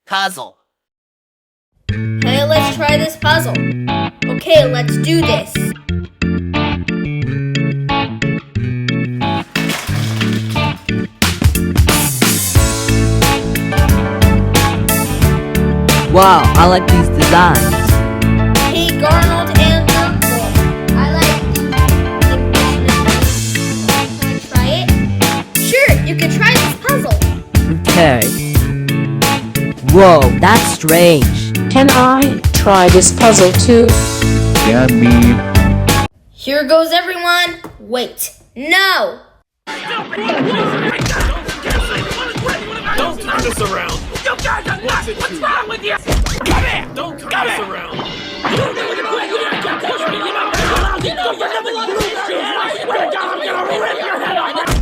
puzzle. Hey, let's try this puzzle. Okay, let's do this. Wow, I like these designs. Hey, Garnold and Urkel, I like the Can I try it? Sure, you can try this puzzle. Okay. Whoa, that's strange. Can I try this puzzle too? Yeah, me. Here goes everyone. Wait, no! Don't turn this around! You guys are nuts! What's wrong with you? Come here! Don't turn this around! You know you're never gonna lose! I swear to God, I'm gonna rip your head off!